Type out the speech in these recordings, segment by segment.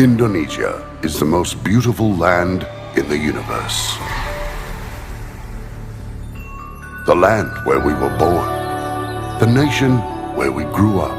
Indonesia is the most beautiful land in the universe. The land where we were born. The nation where we grew up.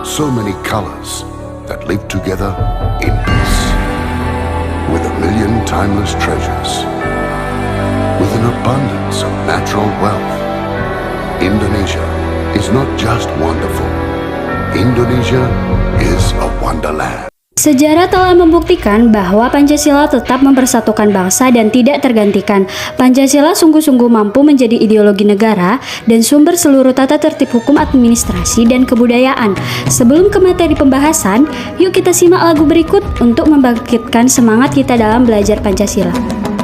So many colors that live together in peace. With a million timeless treasures. With an abundance of natural wealth. Indonesia is not just wonderful. Indonesia is a wonderland. Sejarah telah membuktikan bahwa Pancasila tetap mempersatukan bangsa dan tidak tergantikan. Pancasila sungguh-sungguh mampu menjadi ideologi negara dan sumber seluruh tata tertib hukum, administrasi, dan kebudayaan. Sebelum ke materi pembahasan, yuk kita simak lagu berikut untuk membangkitkan semangat kita dalam belajar Pancasila.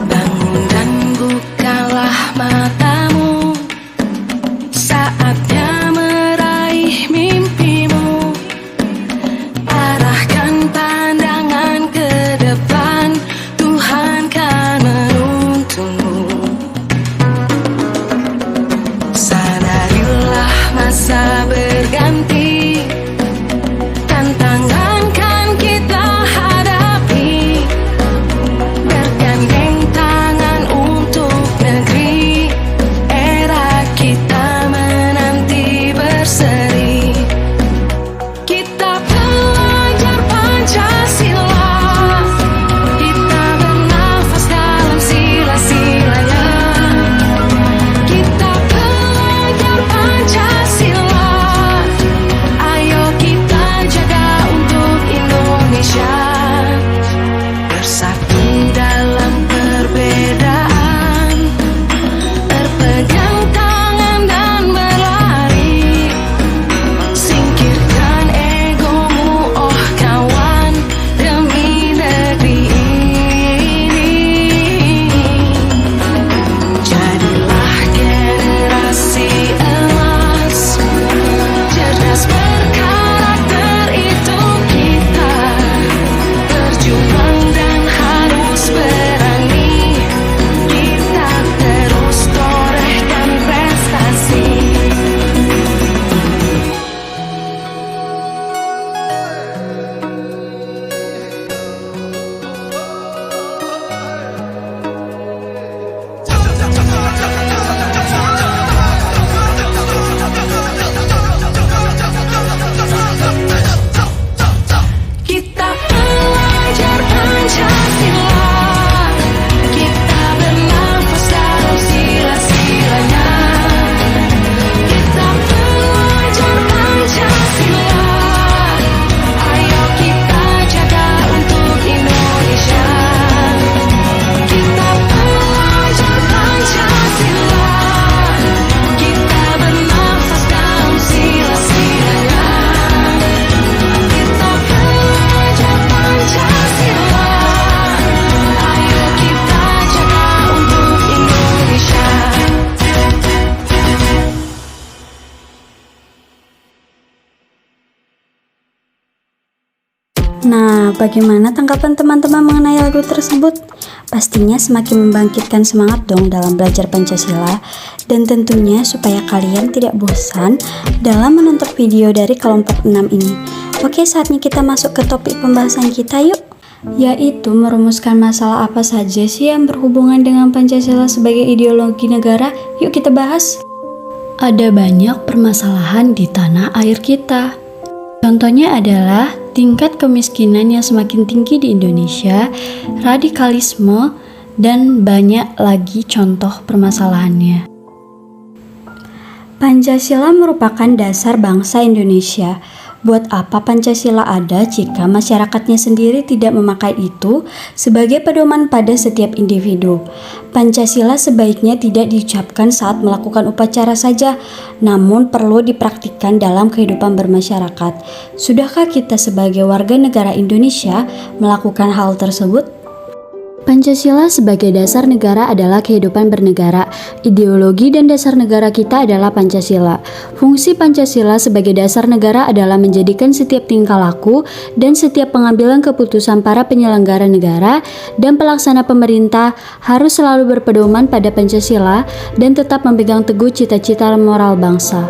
Bangun dan bukalah matamu, saatnya meraih mimpimu. Arahkan pandangan ke depan, Tuhan kan menuntunmu. Sadarilah masa berganti, tantangan kan kita hadapi. Bergandeng tangan untuk negeri, era kita menanti berseri. Kita belajar Pancasila, kita bernafas dalam sila-silanya. Kita belajar Pancasila, ayo kita jaga untuk Indonesia. Bersatu dalam perbedaan, berpegang tangan dan berlari. Singkirkan egomu, oh kawan, demi negeri ini. Jadilah generasi emas, cerdas berkarakter itu kita. Berjuang dan harus berani, kita terus torehkan prestasi. Kita belajar Pancasila, kita bernafas dalam sila-silanya. Kita belajar Pancasila, ayo kita jaga untuk Indonesia. Kita belajar Pancasila, kita bernafas dalam sila-silanya. Kita belajar Pancasila, ayo kita jaga untuk Indonesia. Nah, bagaimana tanggapan teman-teman mengenai lagu tersebut? Pastinya semakin membangkitkan semangat dong dalam belajar Pancasila, dan tentunya supaya kalian tidak bosan dalam menonton video dari kelompok 6 ini. Oke, saatnya kita masuk ke topik pembahasan kita yuk, yaitu merumuskan masalah apa saja sih yang berhubungan dengan Pancasila sebagai ideologi negara. Yuk kita bahas. Ada banyak permasalahan di tanah air kita. Contohnya adalah tingkat kemiskinan yang semakin tinggi di Indonesia, radikalisme, dan banyak lagi contoh permasalahannya. Pancasila merupakan dasar bangsa Indonesia. Buat apa Pancasila ada jika masyarakatnya sendiri tidak memakai itu sebagai pedoman pada setiap individu? Pancasila sebaiknya tidak diucapkan saat melakukan upacara saja, namun perlu dipraktikkan dalam kehidupan bermasyarakat. Sudahkah kita sebagai warga negara Indonesia melakukan hal tersebut? Pancasila sebagai dasar negara adalah kehidupan bernegara. Ideologi dan dasar negara kita adalah Pancasila. Fungsi Pancasila sebagai dasar negara adalah menjadikan setiap tingkah laku dan setiap pengambilan keputusan para penyelenggara negara dan pelaksana pemerintah harus selalu berpedoman pada Pancasila dan tetap memegang teguh cita-cita moral bangsa.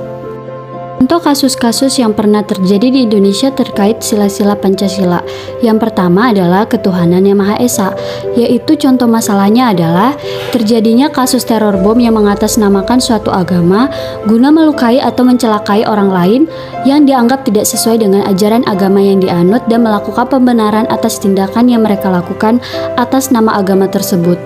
Contoh kasus-kasus yang pernah terjadi di Indonesia terkait sila-sila Pancasila. Yang pertama adalah ketuhanan yang Maha Esa, yaitu contoh masalahnya adalah terjadinya kasus teror bom yang mengatasnamakan suatu agama guna melukai atau mencelakai orang lain yang dianggap tidak sesuai dengan ajaran agama yang dianut dan melakukan pembenaran atas tindakan yang mereka lakukan atas nama agama tersebut.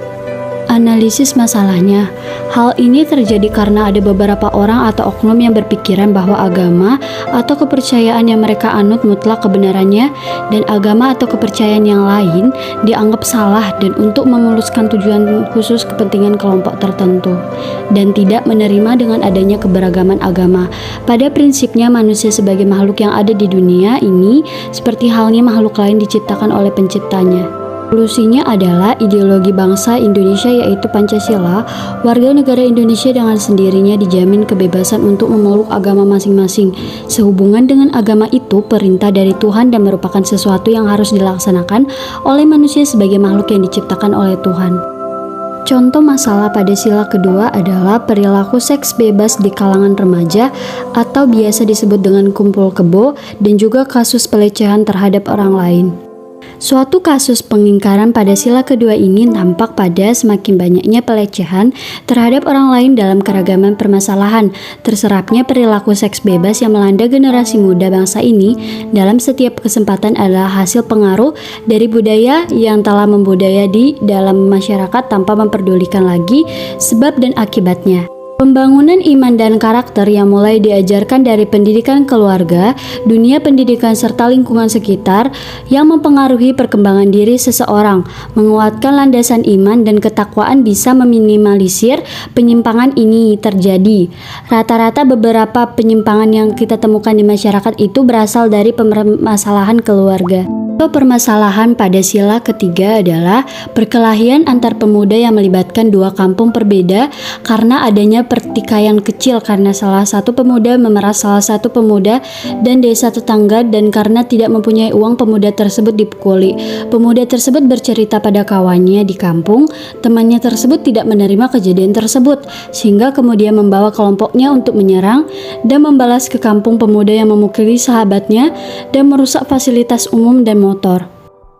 Analisis masalahnya, hal ini terjadi karena ada beberapa orang atau oknum yang berpikiran bahwa agama atau kepercayaan yang mereka anut mutlak kebenarannya dan agama atau kepercayaan yang lain dianggap salah dan untuk memuluskan tujuan khusus kepentingan kelompok tertentu dan tidak menerima dengan adanya keberagaman agama. Pada prinsipnya manusia sebagai makhluk yang ada di dunia ini seperti halnya makhluk lain diciptakan oleh penciptanya. Solusinya adalah ideologi bangsa Indonesia yaitu Pancasila. Warga negara Indonesia dengan sendirinya dijamin kebebasan untuk memeluk agama masing-masing. Sehubungan dengan agama itu perintah dari Tuhan dan merupakan sesuatu yang harus dilaksanakan oleh manusia sebagai makhluk yang diciptakan oleh Tuhan. Contoh masalah pada sila kedua adalah perilaku seks bebas di kalangan remaja atau biasa disebut dengan kumpul kebo dan juga kasus pelecehan terhadap orang lain. Suatu kasus pengingkaran pada sila kedua ini tampak pada semakin banyaknya pelecehan terhadap orang lain dalam keragaman permasalahan. Terserapnya perilaku seks bebas yang melanda generasi muda bangsa ini dalam setiap kesempatan adalah hasil pengaruh dari budaya yang telah membudaya di dalam masyarakat tanpa memperdulikan lagi sebab dan akibatnya. Pembangunan iman dan karakter yang mulai diajarkan dari pendidikan keluarga, dunia pendidikan serta lingkungan sekitar yang mempengaruhi perkembangan diri seseorang. Menguatkan landasan iman dan ketakwaan bisa meminimalisir penyimpangan ini terjadi. Rata-rata beberapa penyimpangan yang kita temukan di masyarakat itu berasal dari permasalahan keluarga. Permasalahan pada sila ketiga adalah perkelahian antar pemuda yang melibatkan dua kampung berbeda karena adanya pertikaian kecil karena salah satu pemuda memeras salah satu pemuda dan desa tetangga dan karena tidak mempunyai uang pemuda tersebut dipukuli. Pemuda tersebut bercerita pada kawannya di kampung, temannya tersebut tidak menerima kejadian tersebut sehingga kemudian membawa kelompoknya untuk menyerang dan membalas ke kampung pemuda yang memukuli sahabatnya dan merusak fasilitas umum dan motor.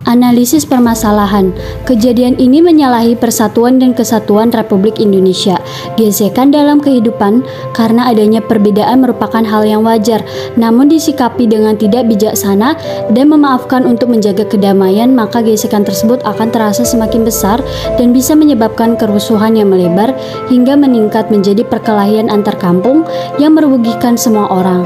Analisis permasalahan. Kejadian ini menyalahi persatuan dan kesatuan Republik Indonesia. Gesekan dalam kehidupan karena adanya perbedaan merupakan hal yang wajar, namun disikapi dengan tidak bijaksana dan memaafkan untuk menjaga kedamaian, maka gesekan tersebut akan terasa semakin besar dan bisa menyebabkan kerusuhan yang melebar hingga meningkat menjadi perkelahian antar kampung yang merugikan semua orang.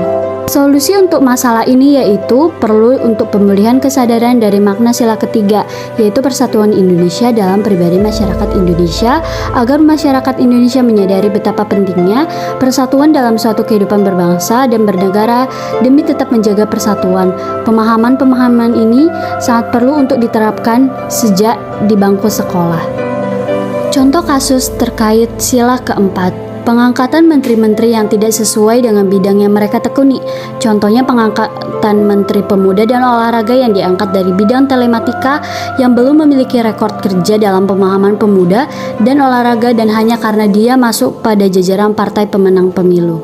Solusi untuk masalah ini yaitu perlu untuk pemulihan kesadaran dari makna sila ketiga, yaitu persatuan Indonesia dalam pribadi masyarakat Indonesia, agar masyarakat Indonesia menyadari betapa pentingnya persatuan dalam suatu kehidupan berbangsa dan bernegara demi tetap menjaga persatuan. Pemahaman-pemahaman ini sangat perlu untuk diterapkan sejak di bangku sekolah. Contoh kasus terkait sila keempat. Pengangkatan menteri-menteri yang tidak sesuai dengan bidang yang mereka tekuni. Contohnya pengangkatan Menteri Pemuda dan Olahraga yang diangkat dari bidang telematika yang belum memiliki rekor kerja dalam pemahaman pemuda dan olahraga dan hanya karena dia masuk pada jajaran partai pemenang pemilu.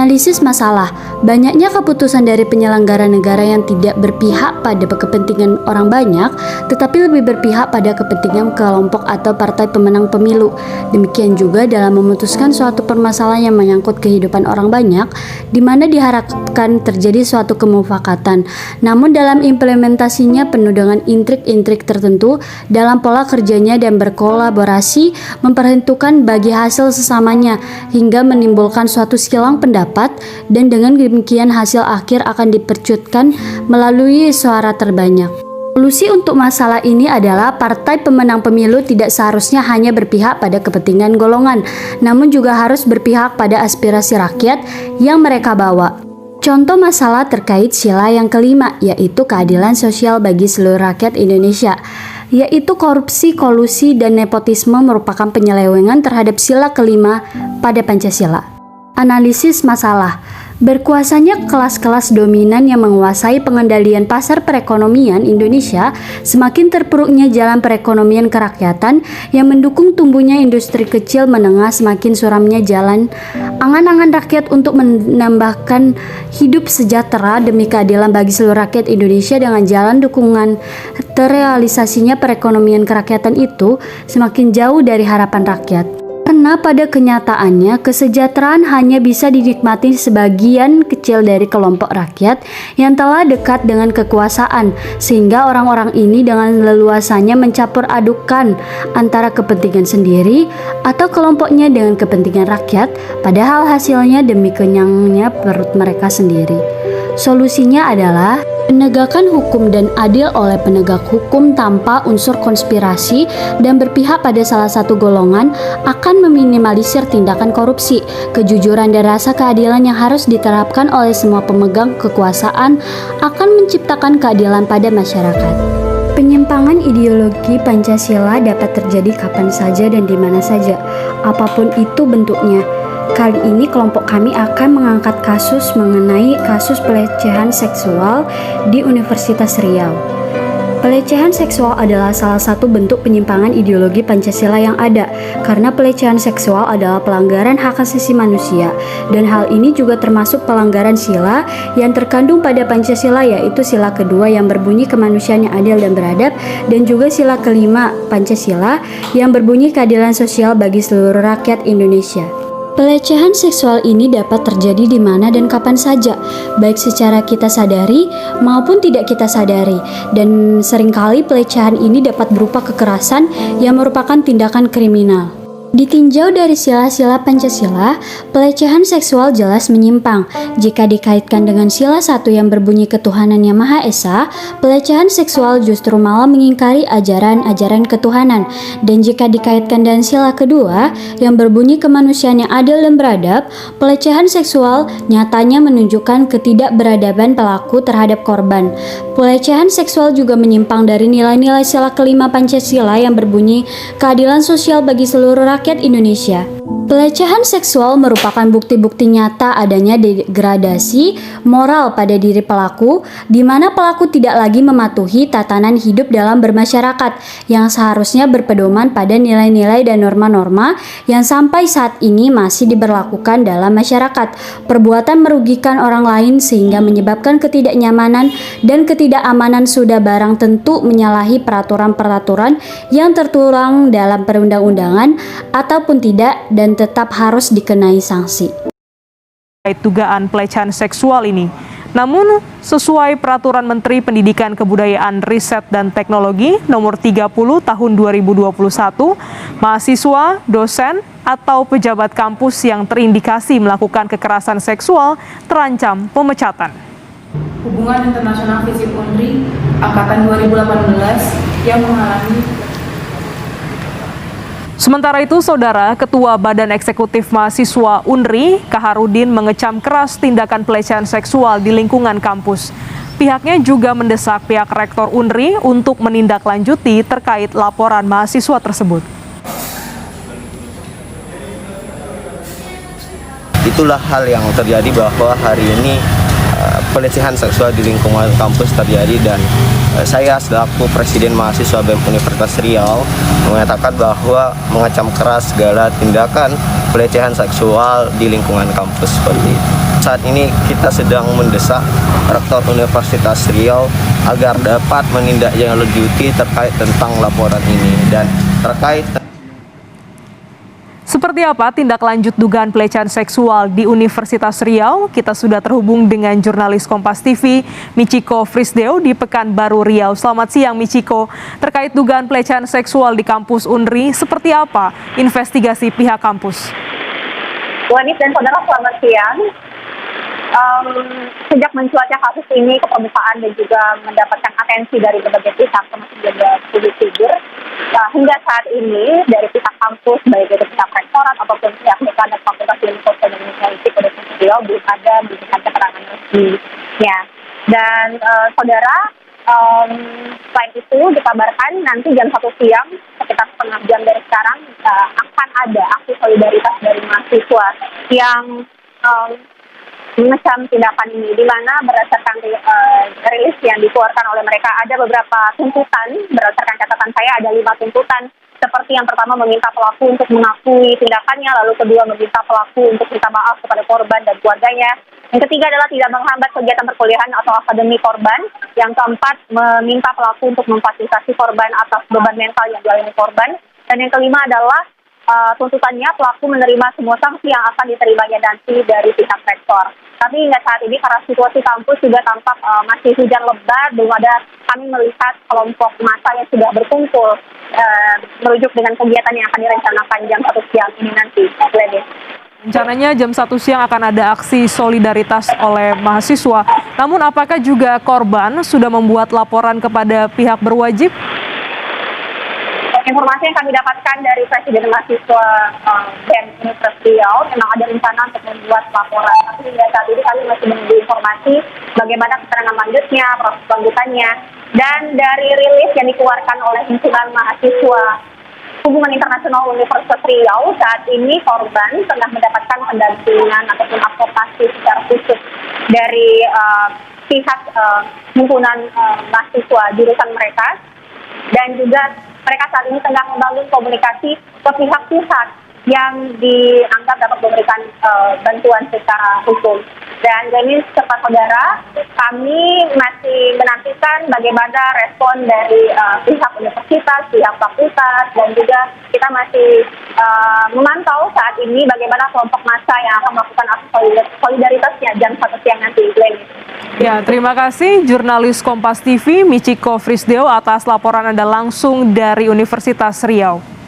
Analisis masalah. Banyaknya keputusan dari penyelenggara negara yang tidak berpihak pada kepentingan orang banyak, tetapi lebih berpihak pada kepentingan kelompok atau partai pemenang pemilu. Demikian juga dalam memutuskan suatu permasalahan yang menyangkut kehidupan orang banyak, di mana diharapkan terjadi suatu kemufakatan. Namun dalam implementasinya penuh dengan intrik-intrik tertentu dalam pola kerjanya dan berkolaborasi memperhitungkan bagi hasil sesamanya hingga menimbulkan suatu silang pendapat, dan dengan demikian hasil akhir akan dipercutkan melalui suara terbanyak. Solusi untuk masalah ini adalah partai pemenang pemilu tidak seharusnya hanya berpihak pada kepentingan golongan, namun juga harus berpihak pada aspirasi rakyat yang mereka bawa. Contoh masalah terkait sila yang kelima, yaitu keadilan sosial bagi seluruh rakyat Indonesia, yaitu korupsi, kolusi, dan nepotisme merupakan penyelewengan terhadap sila kelima pada Pancasila. Analisis masalah. Berkuasanya kelas-kelas dominan yang menguasai pengendalian pasar perekonomian Indonesia, semakin terpuruknya jalan perekonomian kerakyatan yang mendukung tumbuhnya industri kecil menengah, semakin suramnya jalan angan-angan rakyat untuk menambahkan hidup sejahtera demi keadilan bagi seluruh rakyat Indonesia dengan jalan dukungan terrealisasinya perekonomian kerakyatan itu semakin jauh dari harapan rakyat. Karena pada kenyataannya kesejahteraan hanya bisa dinikmati sebagian kecil dari kelompok rakyat yang telah dekat dengan kekuasaan, sehingga orang-orang ini dengan leluasanya mencampur adukan antara kepentingan sendiri atau kelompoknya dengan kepentingan rakyat, padahal hasilnya demi kenyangnya perut mereka sendiri. Solusinya adalah penegakan hukum dan adil oleh penegak hukum tanpa unsur konspirasi dan berpihak pada salah satu golongan akan meminimalisir tindakan korupsi. Kejujuran dan rasa keadilan yang harus diterapkan oleh semua pemegang kekuasaan akan menciptakan keadilan pada masyarakat. Penyimpangan ideologi Pancasila dapat terjadi kapan saja dan di mana saja, apapun itu bentuknya. Kali ini kelompok kami akan mengangkat kasus mengenai kasus pelecehan seksual di Universitas Riau. Pelecehan seksual adalah salah satu bentuk penyimpangan ideologi Pancasila yang ada, karena pelecehan seksual adalah pelanggaran hak asasi manusia, dan hal ini juga termasuk pelanggaran sila yang terkandung pada Pancasila, yaitu sila kedua yang berbunyi kemanusiaan yang adil dan beradab, dan juga sila kelima Pancasila yang berbunyi keadilan sosial bagi seluruh rakyat Indonesia. Pelecehan seksual ini dapat terjadi di mana dan kapan saja, baik secara kita sadari maupun tidak kita sadari, dan seringkali pelecehan ini dapat berupa kekerasan yang merupakan tindakan kriminal. Ditinjau dari sila-sila Pancasila, pelecehan seksual jelas menyimpang. Jika dikaitkan dengan sila 1 yang berbunyi ketuhanan yang Maha Esa, pelecehan seksual justru malah mengingkari ajaran-ajaran ketuhanan. Dan jika dikaitkan dengan sila kedua yang berbunyi kemanusiaan yang adil dan beradab, pelecehan seksual nyatanya menunjukkan ketidakberadaban pelaku terhadap korban. Pelecehan seksual juga menyimpang dari nilai-nilai sila kelima Pancasila yang berbunyi keadilan sosial bagi seluruh rakyat Indonesia. Pelecehan seksual merupakan bukti-bukti nyata adanya degradasi moral pada diri pelaku, di mana pelaku tidak lagi mematuhi tatanan hidup dalam bermasyarakat yang seharusnya berpedoman pada nilai-nilai dan norma-norma yang sampai saat ini masih diberlakukan dalam masyarakat. Perbuatan merugikan orang lain sehingga menyebabkan ketidaknyamanan dan ketidakamanan sudah barang tentu menyalahi peraturan-peraturan yang tertuang dalam perundang-undangan ataupun tidak, dan tetap harus dikenai sanksi. Dugaan pelecehan seksual ini. Namun, sesuai Peraturan Menteri Pendidikan Kebudayaan Riset dan Teknologi Nomor 30 Tahun 2021, mahasiswa, dosen, atau pejabat kampus yang terindikasi melakukan kekerasan seksual terancam pemecatan. Hubungan Internasional Visip Unri Angkatan 2018 yang mengalami. Sementara itu, Saudara, Ketua Badan Eksekutif Mahasiswa Unri, Kaharudin, mengecam keras tindakan pelecehan seksual di lingkungan kampus. Pihaknya juga mendesak pihak Rektor Unri untuk menindaklanjuti terkait laporan mahasiswa tersebut. Itulah hal yang terjadi bahwa hari ini pelecehan seksual di lingkungan kampus terjadi, dan saya selaku Presiden Mahasiswa BEM Universitas Riau mengatakan bahwa mengecam keras segala tindakan pelecehan seksual di lingkungan kampus seperti itu. Saat ini kita sedang mendesak Rektor Universitas Riau agar dapat menindaklanjuti terkait tentang laporan ini, dan terkait Seperti apa tindak lanjut dugaan pelecehan seksual di Universitas Riau? Kita sudah terhubung dengan jurnalis Kompas TV, Michiko Frisdeo di Pekanbaru Riau. Selamat siang, Michiko. Terkait dugaan pelecehan seksual di kampus Unri, seperti apa investigasi pihak kampus? Wanis dan saudara, selamat siang. Sejak mencuatnya kasus ini ke permukaan dan juga mendapatkan atensi dari berbagai pihak, termasuk juga publik figur, hingga saat ini dari pihak kampus, baik dari pihak rektorat ataupun pihak dekan dan Fakultas Ilmu Sosial dan Teknologi Universitas Riau belum ada memberikan keterangan resminya. Dan saudara, selain itu dikabarkan nanti jam 1 siang, sekitar setengah jam dari sekarang, akan ada aksi solidaritas dari mahasiswa yang mengecam tindakan ini, di mana berdasarkan rilis yang dikeluarkan oleh mereka ada beberapa tuntutan. Berdasarkan catatan saya ada 5 tuntutan, seperti yang pertama meminta pelaku untuk mengakui tindakannya, lalu kedua meminta pelaku untuk minta maaf kepada korban dan keluarganya. Yang ketiga adalah tidak menghambat kegiatan perkuliahan atau akademi korban. Yang keempat meminta pelaku untuk memfasilitasi korban atas beban mental yang dialami korban. Dan yang kelima adalah tuntutannya pelaku menerima semua sanksi yang akan diterimanya nanti dari pihak rektor. Tapi hingga saat ini karena situasi kampus juga tampak masih hujan lebat, belum ada kami melihat kelompok massa yang sudah berkumpul merujuk dengan kegiatan yang akan direncanakan jam 1 siang ini nanti. Rencananya jam 1 siang akan ada aksi solidaritas oleh mahasiswa. Namun apakah juga korban sudah membuat laporan kepada pihak berwajib? Informasi yang kami dapatkan dari Presiden Mahasiswa BEM Universitas Riau, memang ada rencana untuk membuat laporan. Tapi hingga saat ini kami masih menunggu informasi bagaimana keterangan lanjutnya, proses lanjutannya. Dan dari rilis yang dikeluarkan oleh himpunan mahasiswa Hubungan Internasional Universitas Riau, saat ini korban tengah mendapatkan pendampingan ataupun advokasi secara khusus dari pihak himpunan mahasiswa jurusan mereka, dan juga mereka saat ini tengah membangun komunikasi ke pihak pusat yang dianggap dapat memberikan bantuan secara hukum. Dan ini serta saudara, kami masih menantikan bagaimana respon dari pihak universitas, pihak fakultas, dan juga kita masih memantau saat ini bagaimana kelompok massa yang akan melakukan aksi solidaritasnya jam 1 siang nanti. Ya, terima kasih jurnalis Kompas TV Michiko Frisdeo atas laporan Anda langsung dari Universitas Riau.